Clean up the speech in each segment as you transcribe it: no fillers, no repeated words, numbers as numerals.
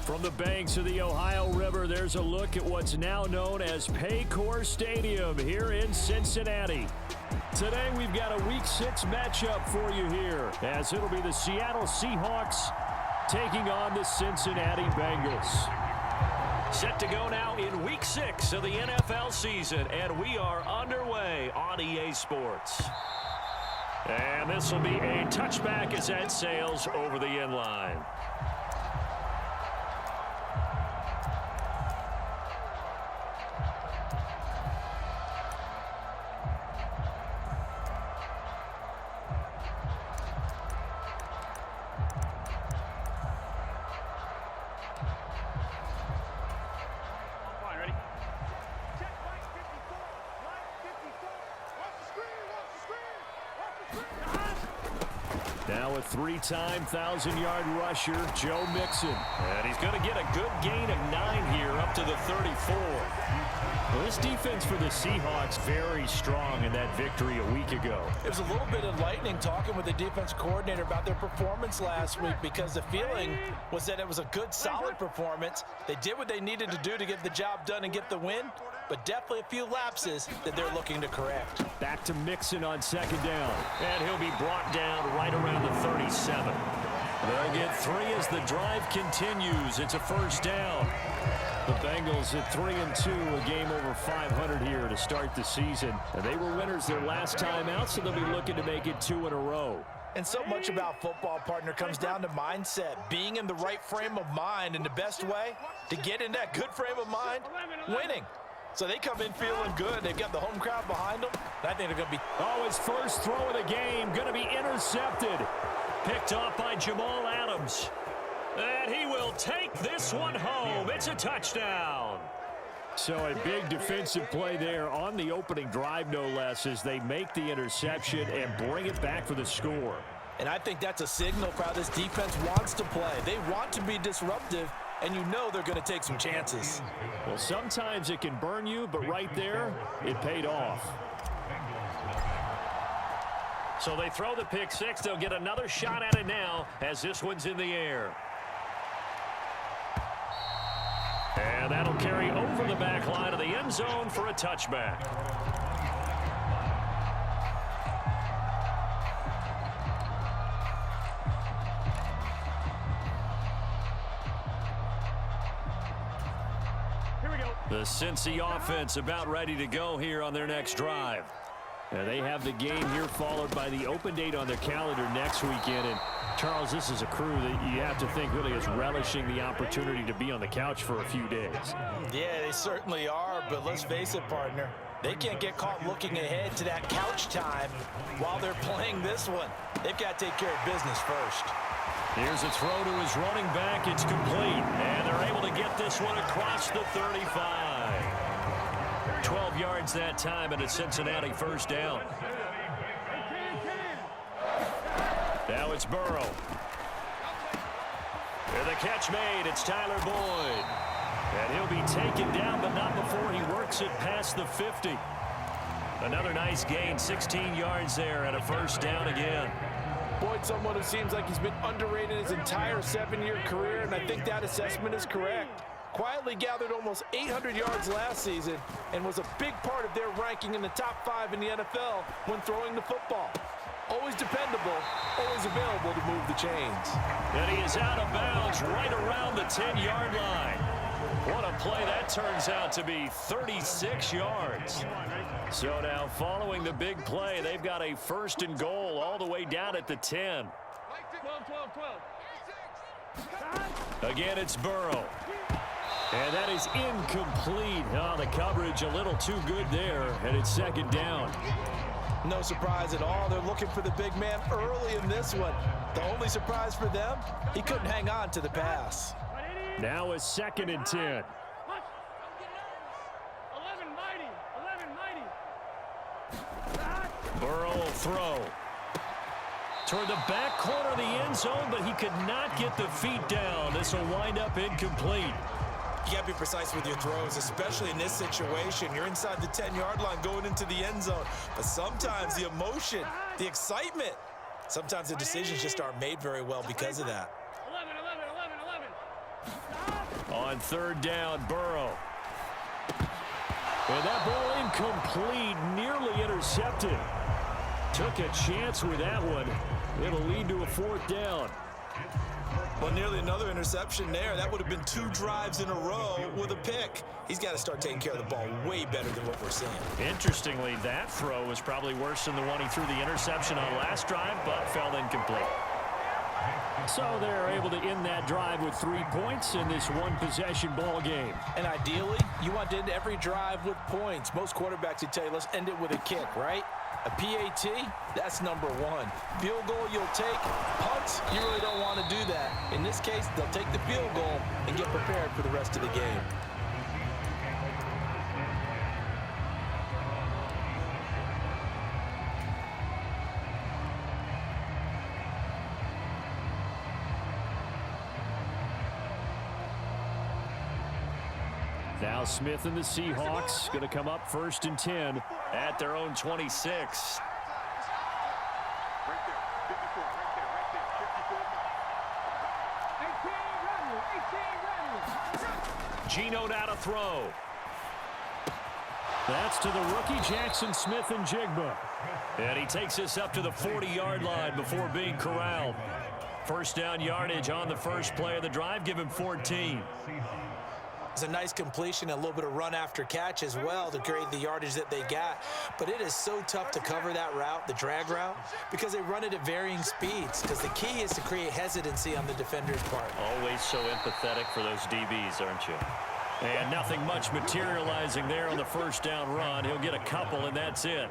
From the banks of the Ohio River, there's a look at what's now known as Paycor Stadium here in Cincinnati. Today, we've got a Week 6 matchup for you here, as it'll be the Seattle Seahawks taking on the Cincinnati Bengals. Set to go now in Week 6 of the NFL season, and we are underway on EA Sports. And this will be a touchback as that sails over the end line. Now a three-time 1,000-yard rusher, Joe Mixon. And he's going to get a good gain of 9 here up to the 34. Well, this defense for the Seahawks very strong in that victory a week ago. It was a little bit enlightening talking with the defense coordinator about their performance last week, because the feeling was that it was a good, solid performance. They did what they needed to do to get the job done and get the win, but definitely a few lapses that they're looking to correct. Back to Mixon on second down, and he'll be brought down right around the 37. They'll get 3 as the drive continues. It's a first down. The Bengals at 3-2, a game over 500 here to start the season. And they were winners their last time out, so they'll be looking to make it 2 in a row. And so much about football, partner, comes down to mindset, being in the right frame of mind, and the best way to get in that good frame of mind, winning. So they come in feeling good. They've got the home crowd behind them. I think they're going to be... Oh, his first throw of the game going to be intercepted. Picked off by Jamal Adams. And he will take this one home. It's a touchdown. So a big defensive play there on the opening drive, no less, as they make the interception and bring it back for the score. And I think that's a signal for how this defense wants to play. They want to be disruptive, and you know they're going to take some chances. Well, sometimes it can burn you, but right there, it paid off. So they throw the pick six. They'll get another shot at it now as this one's in the air. And that'll carry over the back line of the end zone for a touchback. Here we go. The Cincy offense about ready to go here on their next drive. And they have the game here followed by the open date on their calendar next weekend. And Charles, this is a crew that you have to think really is relishing the opportunity to be on the couch for a few days. Yeah, they certainly are, but let's face it, partner. They can't get caught looking ahead to that couch time while they're playing this one. They've got to take care of business first. Here's a throw to his running back. It's complete. And they're able to get this one across the 35. 12 yards that time, and a Cincinnati first down. Now it's Burrow. And the catch made. It's Tyler Boyd. And he'll be taken down, but not before he works it past the 50. Another nice gain, 16 yards there, and a first down again. Boyd, someone who seems like he's been underrated his entire 7-year career, and I think that assessment is correct. Quietly gathered almost 800 yards last season and was a big part of their ranking in the top 5 in the NFL when throwing the football. Always dependable, always available to move the chains. And he is out of bounds right around the 10-yard line. What a play that turns out to be, 36 yards. So now following the big play, they've got a first and goal all the way down at the 10. 12. Again, it's Burrow. And that is incomplete. Oh, the coverage a little too good there, and it's second down. No surprise at all. They're looking for the big man early in this one. The only surprise for them, he couldn't hang on to the pass. Now a second and 10. 11 mighty. Burrow will throw. Toward the back corner of the end zone, but he could not get the feet down. This will wind up incomplete. You got to be precise with your throws, especially in this situation. You're inside the 10-yard line going into the end zone. But sometimes the emotion, the excitement, sometimes the decisions just aren't made very well because of that. 11. On third down, Burrow. And that ball incomplete, nearly intercepted. Took a chance with that one. It'll lead to a fourth down. Well, nearly another interception there. That would have been 2 drives in a row with a pick. He's got to start taking care of the ball way better than what we're seeing. Interestingly, that throw was probably worse than the one he threw the interception on last drive, but fell incomplete. So they're able to end that drive with 3 points in this one-possession ball game. And ideally, you want to end every drive with points. Most quarterbacks would tell you, let's end it with a kick, right? A PAT, that's number 1. Field goal you'll take. Punts, you really don't want to do that. In this case, they'll take the field goal and get prepared for the rest of the game. Now Smith and the Seahawks going to come up 1st and 10 at their own 26. Geno now to throw. That's to the rookie Jackson Smith-Njigba. And he takes us up to the 40-yard line before being corralled. First down yardage on the first play of the drive. Give him 14. It's a nice completion, a little bit of run after catch as well to create the yardage that they got. But it is so tough to cover that route, the drag route, because they run it at varying speeds. Because the key is to create hesitancy on the defender's part. Always so empathetic for those DBs, aren't you? And nothing much materializing there on the first down run. He'll get a couple, and that's it.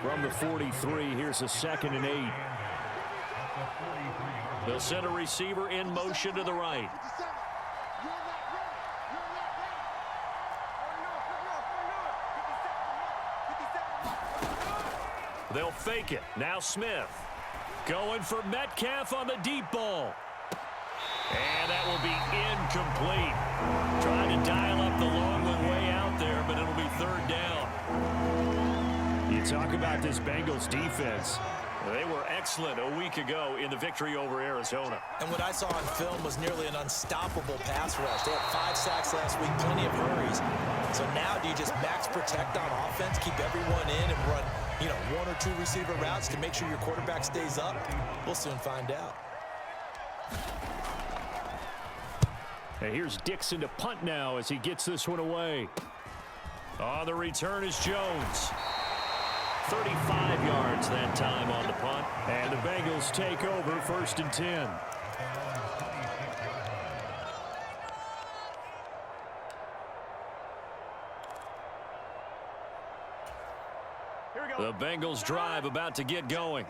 From the 43, here's a 2nd and 8. They'll send a receiver in motion to the right. They'll fake it. Now Smith. Going for Metcalf on the deep ball. And that will be incomplete. Trying to dial up the long one way out there, but it'll be 3rd down. You talk about this Bengals defense. They were excellent a week ago in the victory over Arizona. And what I saw on film was nearly an unstoppable pass rush. They had 5 sacks last week, plenty of hurries. So now do you just max protect on offense, keep everyone in and run, 1 or 2 receiver routes to make sure your quarterback stays up? We'll soon find out. And here's Dixon to punt now as he gets this one away. On the return is Jones. 35 yards that time on the punt. And the Bengals take over 1st and 10. The Bengals drive about to get going.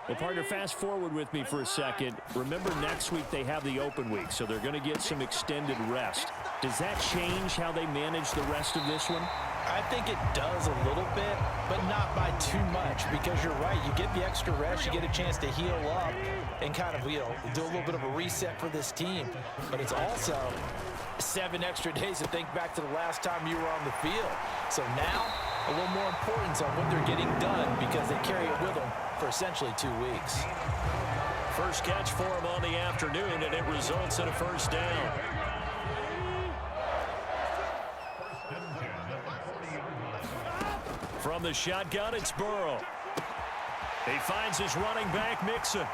Well, partner, fast forward with me for a second. Remember, next week they have the open week, so they're going to get some extended rest. Does that change how they manage the rest of this one? I think it does a little bit, but not by too much, because you're right. You get the extra rest, you get a chance to heal up and kind of, do a little bit of a reset for this team. But it's also 7 extra days to think back to the last time you were on the field. So now, a little more importance on what they're getting done because they carry it with them for essentially 2 weeks. First catch for him on the afternoon, and it results in a 1st down. From the shotgun, it's Burrow. He finds his running back, Mixon.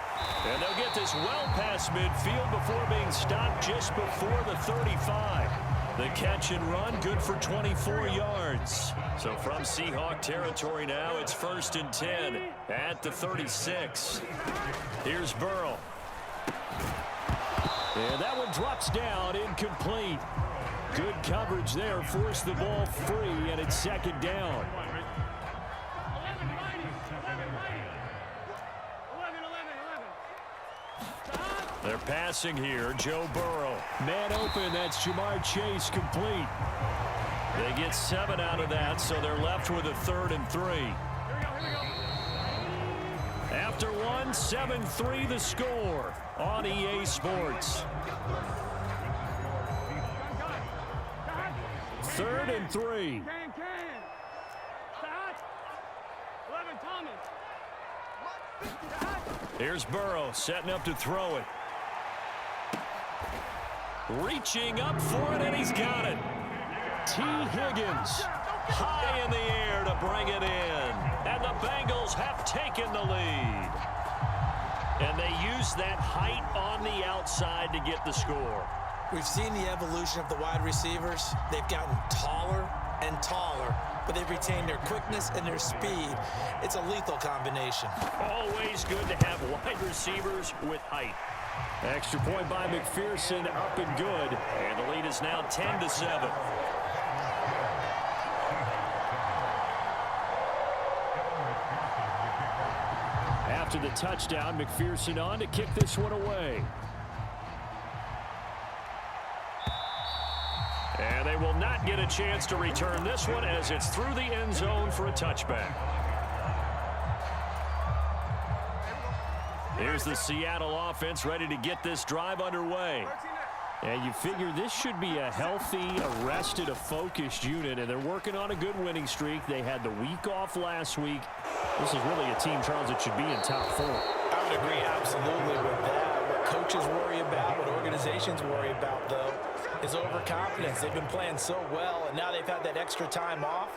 And they'll get this well past midfield before being stopped just before the 35. The catch and run, good for 24 yards. So from Seahawk territory now, it's 1st and 10 at the 36. Here's Burrow. And that one drops down, incomplete. Good coverage there, forced the ball free, and it's 2nd down. They're passing here. Joe Burrow. Man open. That's Jamar Chase complete. They get 7 out of that, so they're left with a 3rd and 3. After 1, 7-3 the score on EA Sports. 3rd and 3. Here's Burrow setting up to throw it. Reaching up for it, and he's got it. T. Higgins high in the air to bring it in. And the Bengals have taken the lead. And they use that height on the outside to get the score. We've seen the evolution of the wide receivers. They've gotten taller and taller, but they've retained their quickness and their speed. It's a lethal combination. Always good to have wide receivers with height. Extra point by McPherson, up and good. And the lead is now 10-7. After the touchdown, McPherson on to kick this one away. And they will not get a chance to return this one as it's through the end zone for a touchback. Here's the Seattle offense ready to get this drive underway. And you figure this should be a healthy, arrested, a focused unit, and they're working on a good winning streak. They had the week off last week. This is really a team, Charles, that should be in top 4. I would agree absolutely with that. What coaches worry about, what organizations worry about, though, is overconfidence. They've been playing so well, and now they've had that extra time off.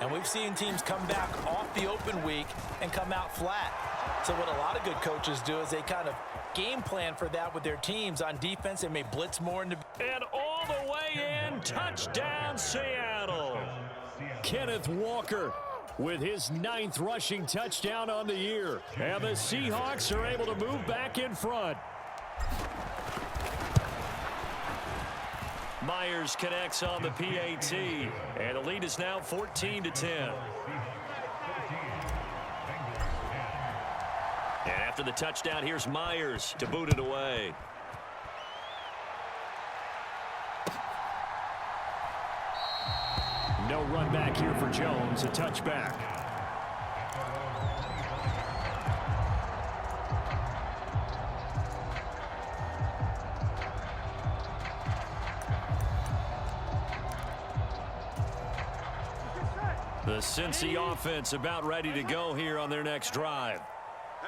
And we've seen teams come back off the open week and come out flat. So what a lot of good coaches do is they kind of game plan for that with their teams. On defense, they may blitz more. And all the way in, touchdown Seattle. Kenneth Walker with his 9th rushing touchdown on the year. And the Seahawks are able to move back in front. Myers connects on the PAT, and the lead is now 14-10. And after the touchdown, here's Myers to boot it away. No run back here for Jones, a touchback. The Cincy offense about ready to go here on their next drive.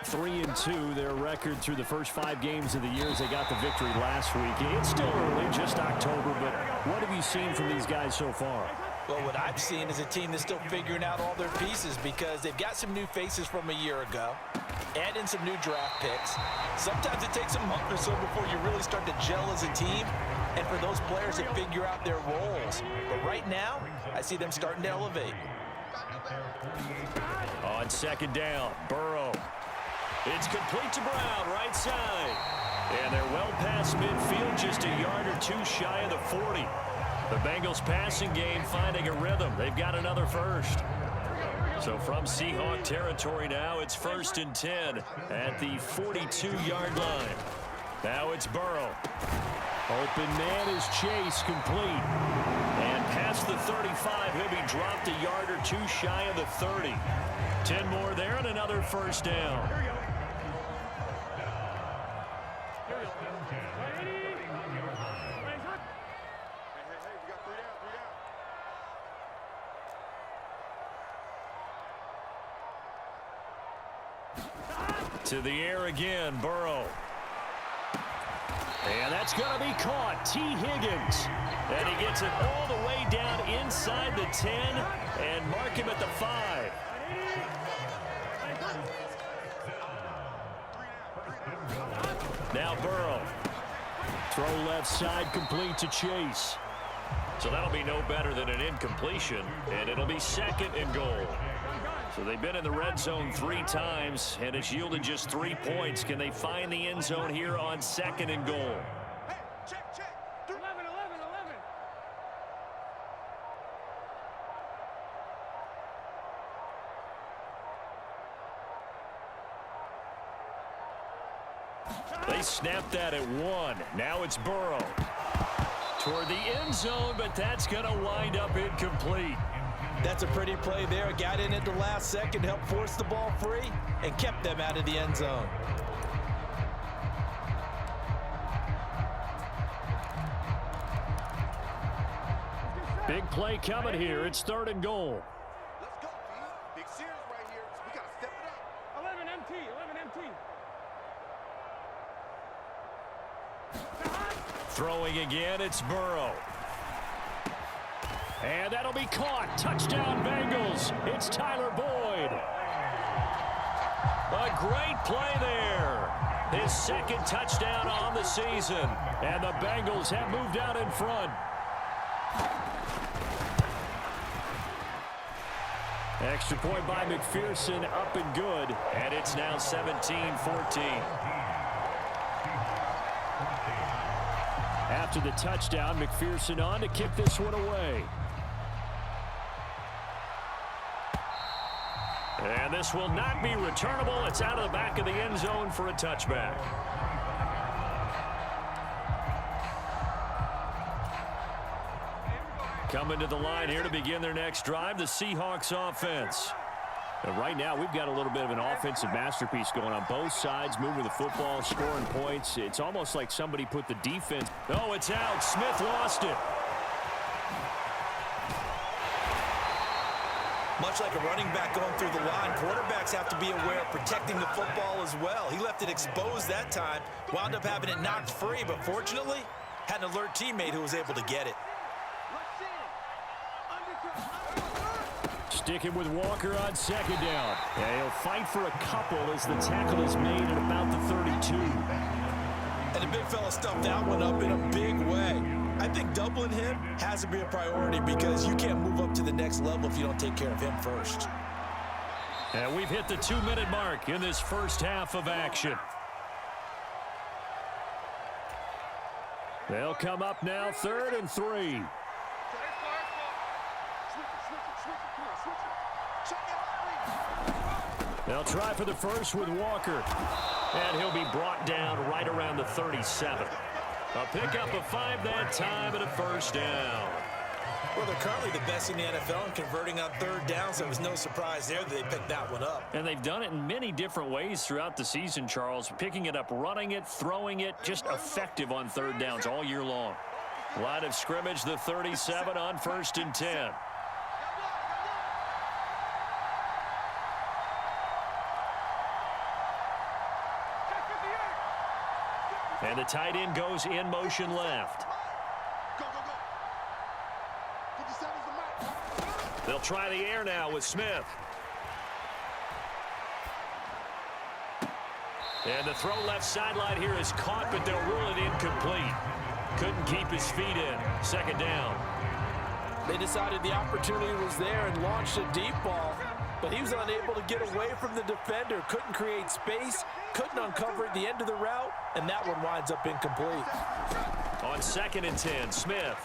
3-2, their record through the first 5 games of the year as they got the victory last week. It's still early, just October, but what have you seen from these guys so far? Well, what I've seen is a team that's still figuring out all their pieces because they've got some new faces from a year ago, add in some new draft picks. Sometimes it takes a month or so before you really start to gel as a team, and for those players to figure out their roles. But right now, I see them starting to elevate. On second down, Burrow. It's complete to Brown, right side. And they're well past midfield, just a yard or 2 shy of the 40. The Bengals passing game finding a rhythm. They've got another first. So from Seahawk territory now, it's 1st and 10 at the 42-yard line. Now it's Burrow. Open man is Chase, complete. And past the 35, he'll be dropped a yard or 2 shy of the 30. 10 more there and another first down. To the air again, Burrow. And that's going to be caught. T. Higgins. And he gets it all the way down inside the 10 and mark him at the 5. Now Burrow. Throw left side, complete to Chase. So that'll be no better than an incompletion, and it'll be 2nd and goal. So they've been in the red zone 3 times, and it's yielded just 3 points. Can they find the end zone here on 2nd and goal? Check. 11. They snapped that at 1. Now it's Burrow. Toward the end zone, but that's going to wind up incomplete. That's a pretty play there. Got in at the last second, helped force the ball free, and kept them out of the end zone. Big play coming here. It's 3rd and goal. Let's go, B. Big series right here. We got to step it up. 11 MT. Throwing Throwing again, it's Burrow. And that'll be caught. Touchdown, Bengals. It's Tyler Boyd. A great play there. His second touchdown on the season. And the Bengals have moved out in front. Extra point by McPherson, up and good. And it's now 17-14. After the touchdown, McPherson on to kick this one away. And this will not be returnable. It's out of the back of the end zone for a touchback. Coming to the line here to begin their next drive, the Seahawks offense. And right now, we've got a little bit of an offensive masterpiece going on both sides, moving the football, scoring points. It's almost like somebody put the defense. Oh, it's out. Smith lost it. Much like a running back going through the line, quarterbacks have to be aware of protecting the football as well. He left it exposed that time, wound up having it knocked free, but fortunately, had an alert teammate who was able to get it. Sticking with Walker on second down. Yeah, he'll fight for a couple as the tackle is made at about the 32. And the big fella stuffed that one up in a big way. I think doubling him has to be a priority because you can't move up to the next level if you don't take care of him first. And we've hit the 2-minute mark in this first half of action. They'll come up now 3rd and 3. They'll try for the first with Walker. And he'll be brought down right around the 37. A pickup of 5 that time and a first down. Well, they're currently the best in the NFL in converting on 3rd down, so it was no surprise there that they picked that one up. And they've done it in many different ways throughout the season, Charles. Picking it up, running it, throwing it, just effective on 3rd downs all year long. Line of scrimmage, the 37 on 1st and 10. And the tight end goes in motion left. They'll try the air now with Smith. And the throw left sideline here is caught, but they'll rule it incomplete. Couldn't keep his feet in. 2nd down. They decided the opportunity was there and launched a deep ball, but he was unable to get away from the defender. Couldn't create space, couldn't uncover at the end of the route, and that one winds up incomplete. On 2nd and 10, Smith.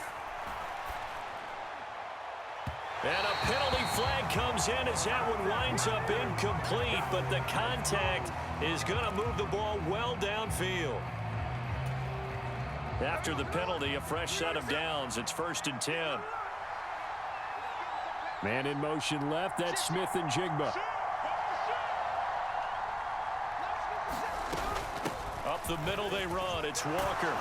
And a penalty flag comes in as that one winds up incomplete, but the contact is going to move the ball well downfield. After the penalty, a fresh set of downs. It's 1st and 10. Man in motion left. That's Smith and Jigba. Up the middle they run. It's Walker.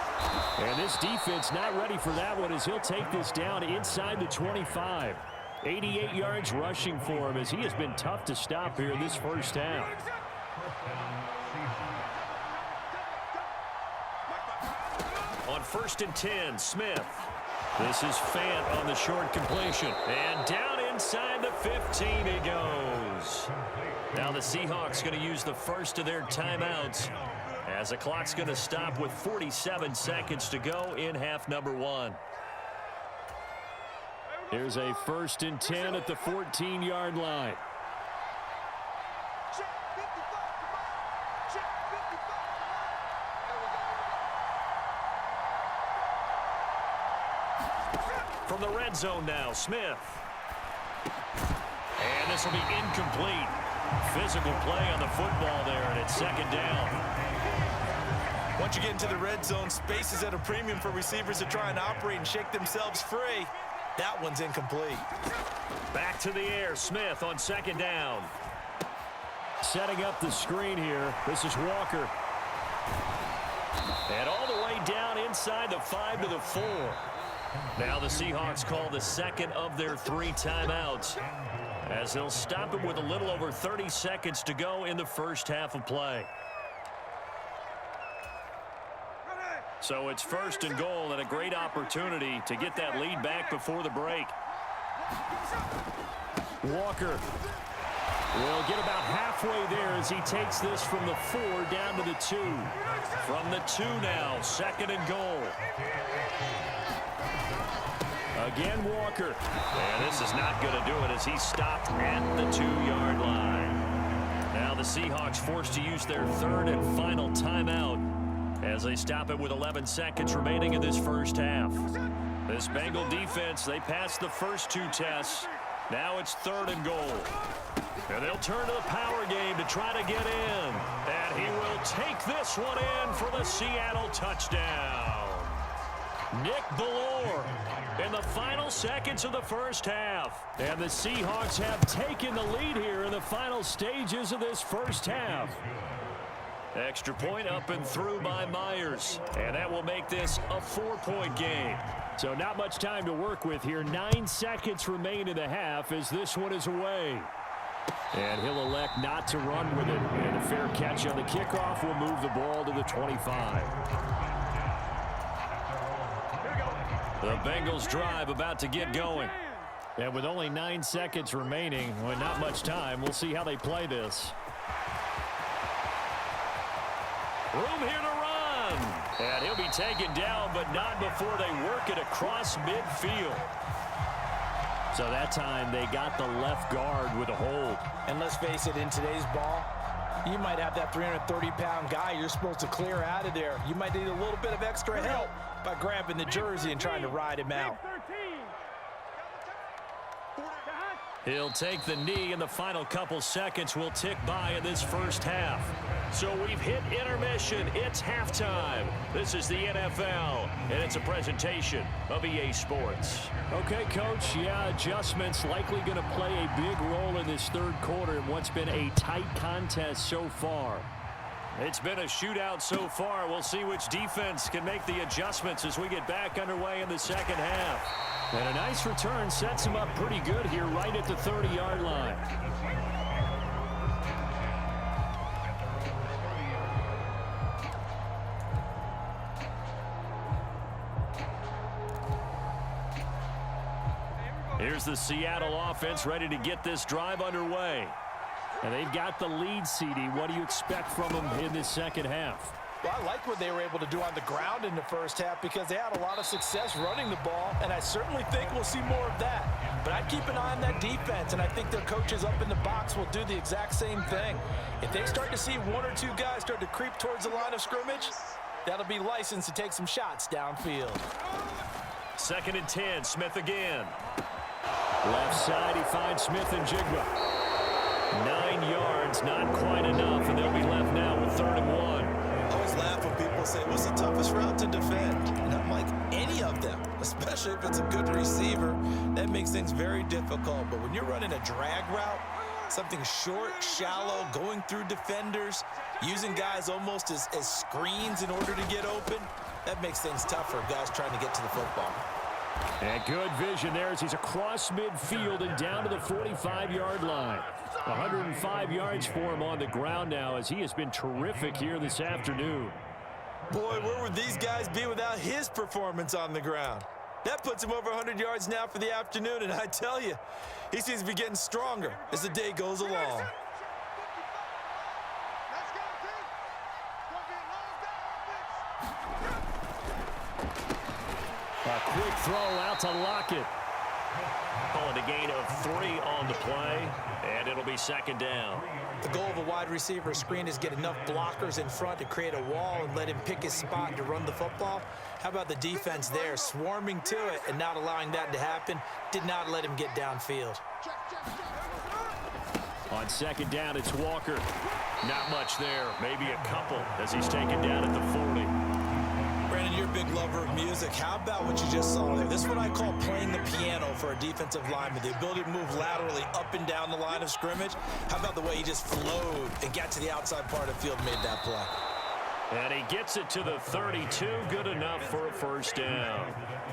And this defense not ready for that one as he'll take this down inside the 25. 88 yards rushing for him as he has been tough to stop here in this first half. On 1st and 10, Smith. This is Fant on the short completion. And down inside the 15 he goes. Now the Seahawks going to use the first of their timeouts as the clock's going to stop with 47 seconds to go in half number 1. Here's a 1st and 10 at the 14-yard line. From the red zone now, Smith. And this will be incomplete. Physical play on the football there, and it's 2nd down. Once you get into the red zone, space is at a premium for receivers to try and operate and shake themselves free. That one's incomplete. Back to the air, Smith on 2nd down. Setting up the screen here. This is Walker. And all the way down inside the 5 to the 4. Now the Seahawks call the second of their 3 timeouts as they'll stop it with a little over 30 seconds to go in the first half of play. So it's 1st and goal and a great opportunity to get that lead back before the break. Walker will get about halfway there as he takes this from the 4 down to the 2. From the 2 now, 2nd and goal. Again, Walker. And this is not going to do it as he's stopped at the 2-yard line. Now the Seahawks forced to use their 3rd and final timeout as they stop it with 11 seconds remaining in this first half. This Bengal defense, they passed the first 2 tests. Now it's 3rd and goal. And they'll turn to the power game to try to get in. And he will take this one in for the Seattle touchdown. Nick Ballore in the final seconds of the first half. And the Seahawks have taken the lead here in the final stages of this first half. Extra point up and through by Myers. And that will make this a 4-point game. So not much time to work with here. 9 seconds remain in the half as this one is away. And he'll elect not to run with it. And a fair catch on the kickoff will move the ball to the 25. The Bengals drive about to get going. And with only 9 seconds remaining, well, not much time, we'll see how they play this. Room here to run. And he'll be taken down, but not before they work it across midfield. So that time they got the left guard with a hold. And let's face it, in today's ball, you might have that 330-pound guy you're supposed to clear out of there. You might need a little bit of extra help by grabbing the jersey and trying to ride him out. He'll take the knee, and the final couple seconds will tick by in this first half. So we've hit intermission. It's halftime. This is the NFL, and it's a presentation of EA Sports. Okay, Coach, yeah, adjustments likely going to play a big role in this third quarter in what's been a tight contest so far. It's been a shootout so far. We'll see which defense can make the adjustments as we get back underway in the second half. And a nice return sets him up pretty good here right at the 30-yard line. Here's the Seattle offense ready to get this drive underway. And they've got the lead, CD. What do you expect from them in this second half? Well, I like what they were able to do on the ground in the first half because they had a lot of success running the ball, and I certainly think we'll see more of that. But I'd keep an eye on that defense, and I think their coaches up in the box will do the exact same thing. If they start to see 1 or 2 guys start to creep towards the line of scrimmage, that'll be licensed to take some shots downfield. 2nd and 10, Smith again. Left side, he finds Smith and Jigba. 9 yards, not quite enough, and they'll be left now with 3rd and 1. I always laugh when people say, what's the toughest route to defend? And I'm like, any of them, especially if it's a good receiver. That makes things very difficult. But when you're running a drag route, something short, shallow, going through defenders, using guys almost as screens in order to get open, that makes things tough for guys trying to get to the football. And good vision there as he's across midfield and down to the 45-yard line. 105 yards for him on the ground now as he has been terrific here this afternoon. Boy, where would these guys be without his performance on the ground? That puts him over 100 yards now for the afternoon, and I tell you, he seems to be getting stronger as the day goes along. A quick throw out to Lockett. Calling a gain of 3 on the play, and it'll be 2nd down. The goal of a wide receiver screen is get enough blockers in front to create a wall and let him pick his spot to run the football. How about the defense there, swarming to it and not allowing that to happen? Did not let him get downfield. On 2nd down, it's Walker. Not much there, maybe a couple as he's taken down at the 40. Brandon, you're a big lover of music. How about what you just saw there? This is what I call playing the piano for a defensive lineman. The ability to move laterally up and down the line of scrimmage. How about the way he just flowed and got to the outside part of the field and made that play? And he gets it to the 32. Good enough for a 1st down.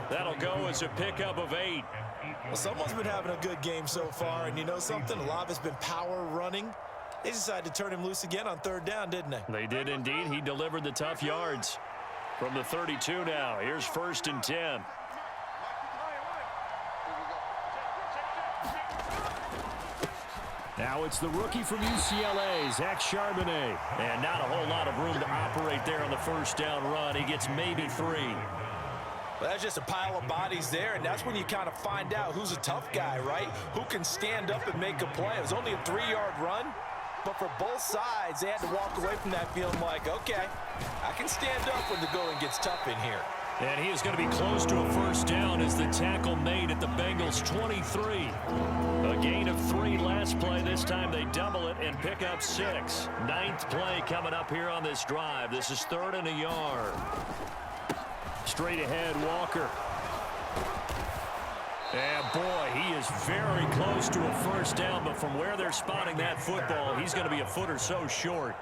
That'll go as a pickup of 8. Well, someone's been having a good game so far, and you know something? A lot of it's been power running. They decided to turn him loose again on 3rd down, didn't they? They did indeed. He delivered the tough yards. From the 32 now, here's 1st and 10. Now it's the rookie from UCLA, Zach Charbonnet. And not a whole lot of room to operate there on the first down run. He gets maybe 3. Well, that's just a pile of bodies there, and that's when you kind of find out who's a tough guy, right? Who can stand up and make a play. It was only a 3-yard run, but for both sides, they had to walk away from that feeling like, okay, I can stand up when the going gets tough in here. And he is going to be close to a first down as the tackle made at the Bengals 23. A gain of 3 last play. This time they double it and pick up 6. 9th play coming up here on this drive. This is 3rd and a yard. Straight ahead, Walker. And boy, he is very close to a first down, but from where they're spotting that football, he's going to be a foot or so short.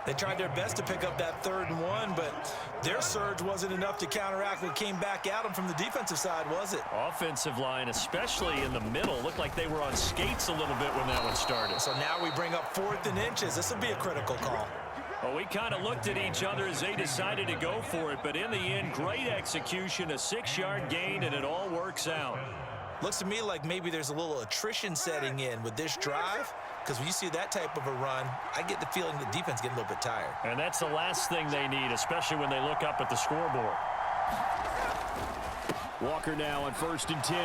They tried their best to pick up that 3rd and 1, but their surge wasn't enough to counteract what came back at them from the defensive side, was it? Offensive line, especially in the middle, looked like they were on skates a little bit when that one started. So now we bring up 4th and inches. This will be a critical call. Well, we kind of looked at each other as they decided to go for it, but in the end, great execution, a 6-yard gain, and it all works out. Looks to me like maybe there's a little attrition setting in with this drive, because when you see that type of a run, I get the feeling the defense getting a little bit tired. And that's the last thing they need, especially when they look up at the scoreboard. Walker now on 1st and 10.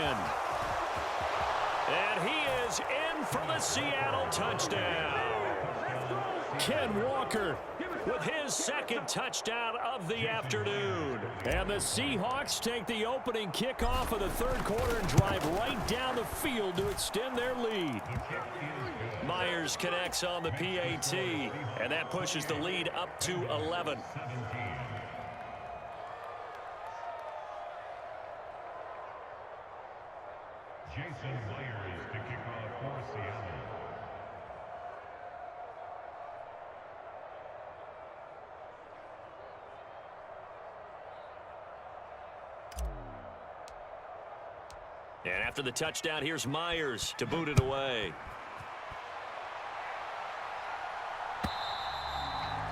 And he is in for the Seattle touchdown. Ken Walker with his 2nd touchdown of the afternoon. And the Seahawks take the opening kickoff of the 3rd quarter and drive right down the field to extend their lead. Myers connects on the PAT, and that pushes the lead up to 11. Jason Myers to kick off for Seattle. And after the touchdown, here's Myers to boot it away.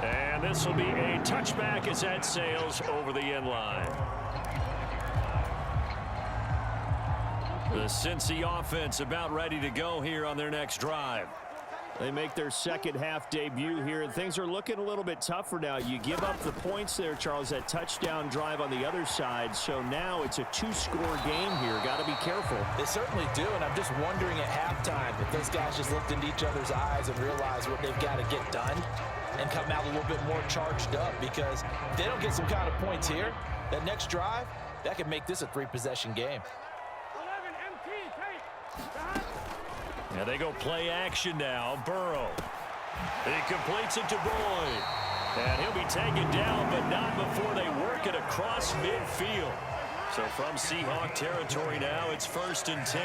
And this will be a touchback as that sails over the end line. The Cincy offense about ready to go here on their next drive. They make their 2nd half debut here, and things are looking a little bit tougher now. You give up the points there, Charles, that touchdown drive on the other side. So now it's a 2-score game here. Got to be careful. They certainly do, and I'm just wondering at halftime if those guys just looked into each other's eyes and realized what they've got to get done and come out a little bit more charged up, because if they don't get some kind of points here, that next drive, that could make this a 3-possession game. Now they go play action now. Burrow. He completes it to Boyd. And he'll be taken down, but not before they work it across midfield. So from Seahawk territory now, it's 1st and 10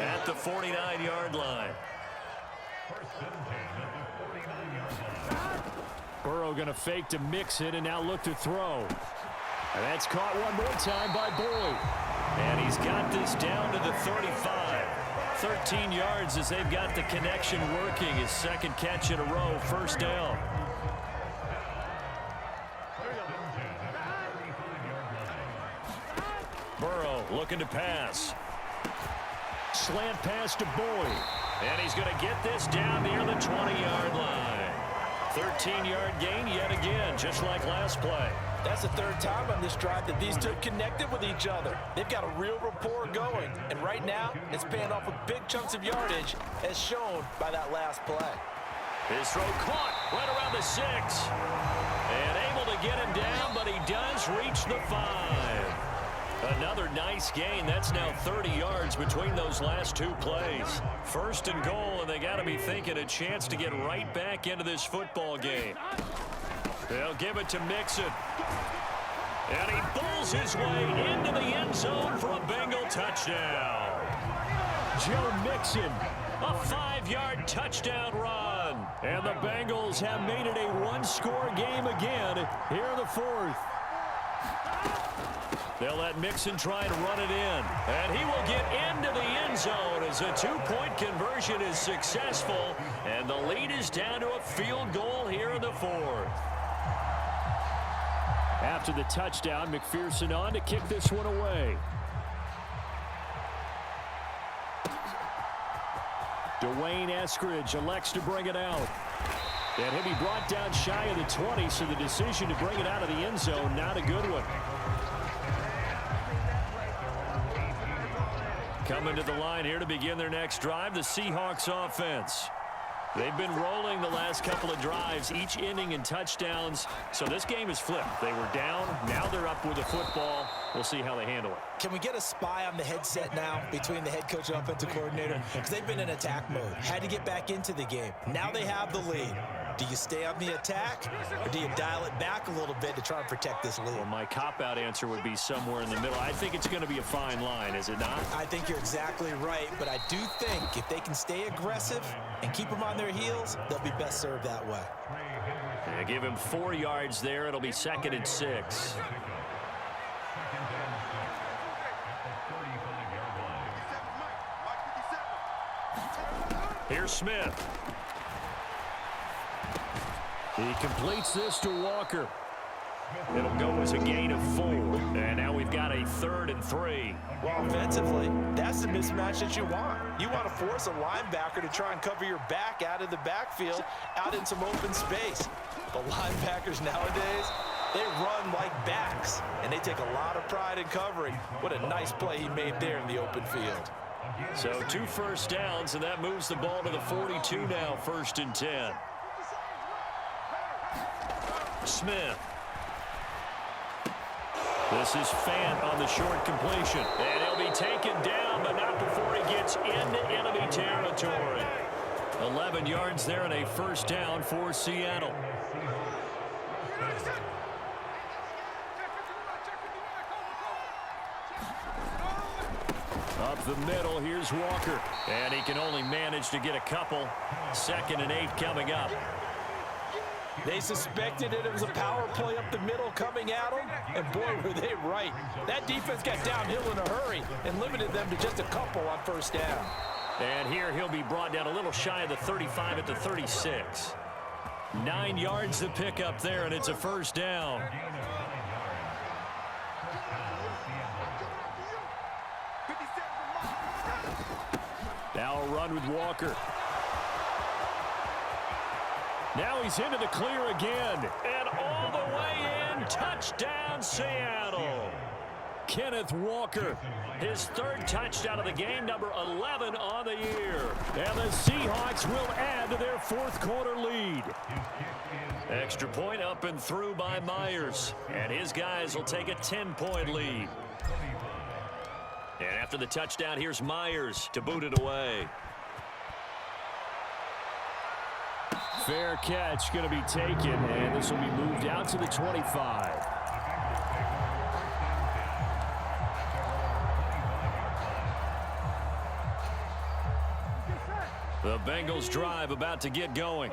at the 49-yard line. Burrow going to fake to mix it and now look to throw. And that's caught one more time by Boyd. And he's got this down to the 35. 13 yards as they've got the connection working. His 2nd catch in a row, 1st down. Burrow looking to pass. Slant pass to Boyd. And he's going to get this down near the 20-yard line. 13-yard gain yet again, just like last play. That's the 3rd time on this drive that these two connected with each other. They've got a real rapport going, and right now it's paying off with big chunks of yardage, as shown by that last play. His throw caught right around the 6. And able to get him down, but he does reach the 5. Another nice gain. That's now 30 yards between those last 2 plays. 1st and goal, and they got to be thinking a chance to get right back into this football game. They'll give it to Mixon. And he bowls his way into the end zone for a Bengal touchdown. Joe Mixon, a 5-yard touchdown run. And the Bengals have made it a 1-score game again here in the 4th. They'll let Mixon try and run it in. And he will get into the end zone as a 2-point conversion is successful. And the lead is down to a field goal here in the 4th. After the touchdown, McPherson on to kick this one away. Dwayne Eskridge elects to bring it out. And he'll be brought down shy of the 20, so the decision to bring it out of the end zone, not a good one. Coming to the line here to begin their next drive, the Seahawks offense. They've been rolling the last couple of drives, each ending in touchdowns. So this game is flipped. They were down. Now they're up with the football. We'll see how they handle it. Can we get a spy on the headset now between the head coach and offensive coordinator? Because they've been in attack mode. Had to get back into the game. Now they have the lead. Do you stay on the attack, or do you dial it back a little bit to try and protect this lead? Well, my cop-out answer would be somewhere in the middle. I think it's going to be a fine line, is it not? I think you're exactly right, but I do think if they can stay aggressive and keep them on their heels, they'll be best served that way. Yeah, give him 4 yards there. It'll be 2nd and 6. Here's Smith. He completes this to Walker. It'll go as a gain of 4. And now we've got a 3rd and 3. Well, offensively, that's the mismatch that you want. You want to force a linebacker to try and cover your back out of the backfield, out in some open space. But linebackers nowadays, they run like backs, and they take a lot of pride in covering. What a nice play he made there in the open field. So 2 first downs, and that moves the ball to the 42 now, 1st and 10. Smith. This is Fant on the short completion. And he'll be taken down, but not before he gets into enemy territory. 11 yards there and a 1st down for Seattle. Up the middle, here's Walker. And he can only manage to get a couple. 2nd and 8 coming up. They suspected it was a power play up the middle coming at them, and boy, were they right. That defense got downhill in a hurry and limited them to just a couple on 1st down. And here he'll be brought down a little shy of the 35 at the 36. 9 yards to pick up there, and it's a 1st down. Now a run with Walker. Now he's into the clear again. And all the way in. Touchdown, Seattle. Kenneth Walker, his 3rd touchdown of the game, number 11 on the year. And the Seahawks will add to their 4th quarter lead. Extra point up and through by Myers. And his guys will take a 10-point lead. And after the touchdown, here's Myers to boot it away. Fair catch going to be taken, and this will be moved out to the 25. The Bengals drive about to get going.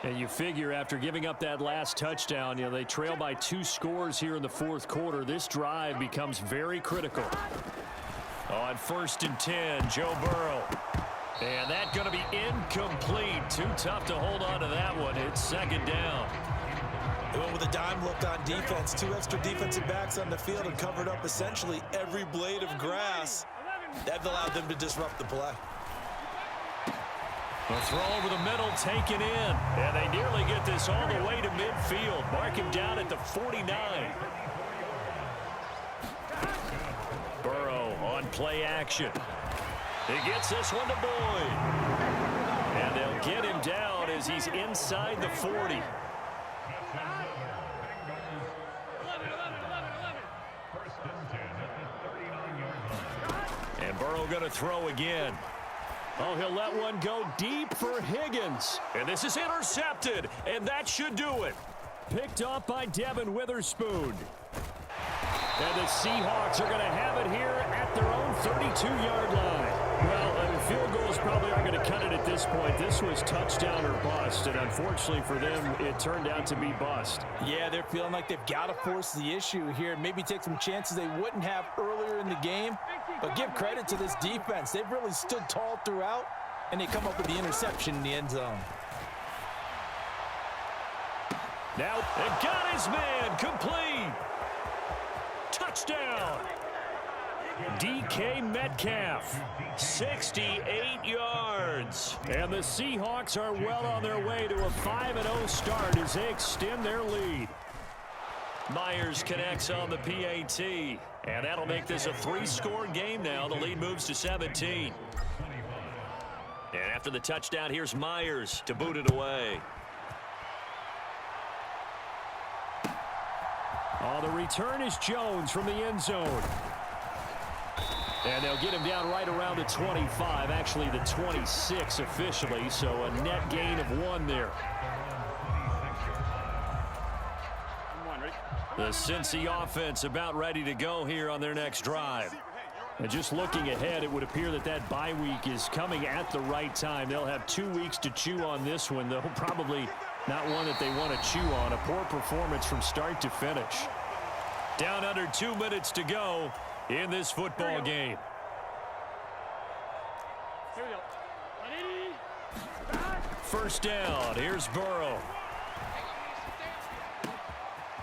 And you figure after giving up that last touchdown, they trail by 2 scores here in the 4th quarter. This drive becomes very critical. On 1st and 10, Joe Burrow. And that's going to be incomplete. Too tough to hold on to that one. It's 2nd down. They went with a dime look on defense. 2 extra defensive backs on the field and covered up essentially every blade of grass. That allowed them to disrupt the play. A throw over the middle, taken in. And they nearly get this all the way to midfield. Mark him down at the 49. Burrow on play action. He gets this one to Boyd. And they'll get him down as he's inside the 40. And Burrow going to throw again. Oh, he'll let one go deep for Higgins. And this is intercepted. And that should do it. Picked off by Devin Witherspoon. And the Seahawks are going to have it here at their own 32-yard line. Well, field goals probably aren't going to cut it at this point. This was touchdown or bust, and unfortunately for them, it turned out to be bust. Yeah, they're feeling like they've got to force the issue here. Maybe take some chances they wouldn't have earlier in the game. But give credit to this defense. They've really stood tall throughout, and they come up with the interception in the end zone. Now, and got his man, complete. Touchdown. DK Metcalf, 68 yards. And the Seahawks are well on their way to a 5-0 start as they extend their lead. Myers connects on the PAT, and that'll make this a 3-score game now. The lead moves to 17. And after the touchdown, here's Myers to boot it away. Oh, the return is Jones from the end zone. And they'll get him down right around the 25, actually the 26 officially, so a net gain of 1 there. The Cincy offense about ready to go here on their next drive. And just looking ahead, it would appear that that bye week is coming at the right time. They'll have 2 weeks to chew on this one, though probably not one that they want to chew on. A poor performance from start to finish. Down under 2 minutes to go in this football game. First down. Here's Burrow.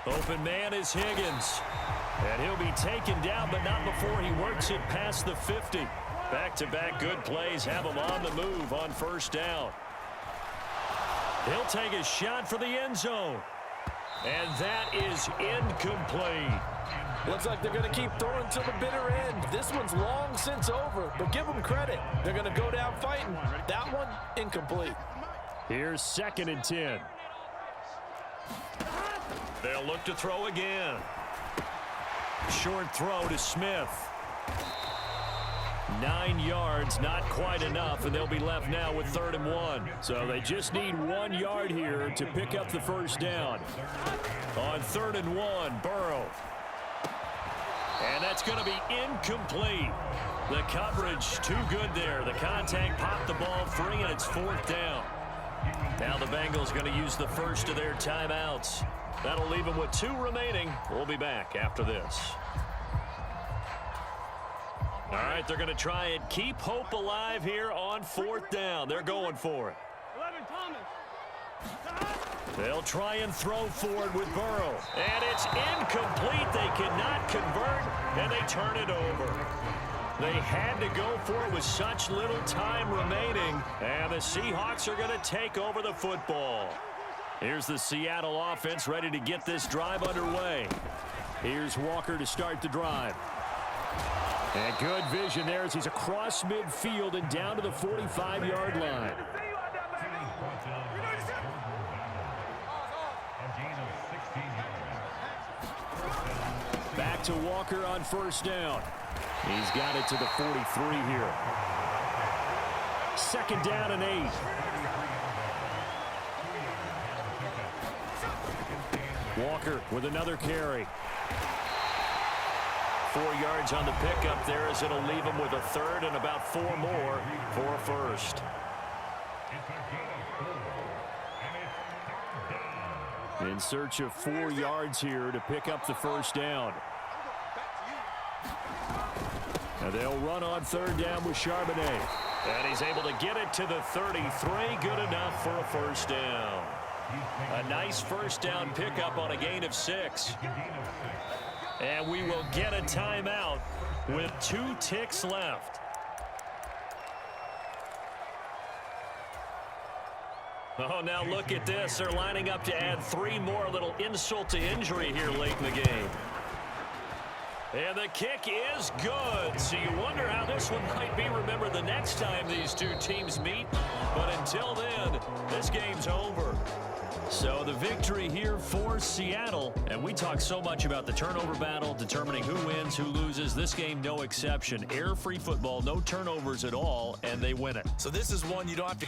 Open man is Higgins. And he'll be taken down, but not before he works it past the 50. Back-to-back good plays have him on the move on first down. He'll take a shot for the end zone. And that is incomplete. Looks like they're going to keep throwing till the bitter end. This one's long since over, but give them credit. They're going to go down fighting. That one, incomplete. Here's 2nd and 10. They'll look to throw again. Short throw to Smith. 9 yards, not quite enough, and they'll be left now with 3rd and 1. So they just need 1 yard here to pick up the first down. On 3rd and 1, Burrow. And that's going to be incomplete. The coverage too good there. The contact popped the ball free, and it's 4th down. Now the Bengals going to use the first of their timeouts. That'll leave them with 2 remaining. We'll be back after this. All right, they're going to try and keep hope alive here on 4th down. They're going for it. They'll try and throw forward with Burrow. And it's incomplete. They cannot convert, and they turn it over. They had to go for it with such little time remaining, and the Seahawks are going to take over the football. Here's the Seattle offense ready to get this drive underway. Here's Walker to start the drive. And good vision there as he's across midfield and down to the 45-yard line. Back to Walker on first down. He's got it to the 43 here. 2nd down and 8. Walker with another carry. 4 yards on the pickup there as it'll leave him with a 3rd and about 4 more for a first. In search of 4 yards here to pick up the first down. And they'll run on 3rd down with Charbonnet. And he's able to get it to the 33. Good enough for a first down. A nice first down pickup on a gain of 6. And we will get a timeout with 2 ticks left. Oh, now look at this. They're lining up to add 3 more. A little insult to injury here late in the game. And the kick is good. So you wonder how this one might be remembered the next time these 2 teams meet. But until then, this game's over. So the victory here for Seattle. And we talk so much about the turnover battle, determining who wins, who loses. This game, no exception. Air-free football, no turnovers at all, and they win it. So this is one you don't have to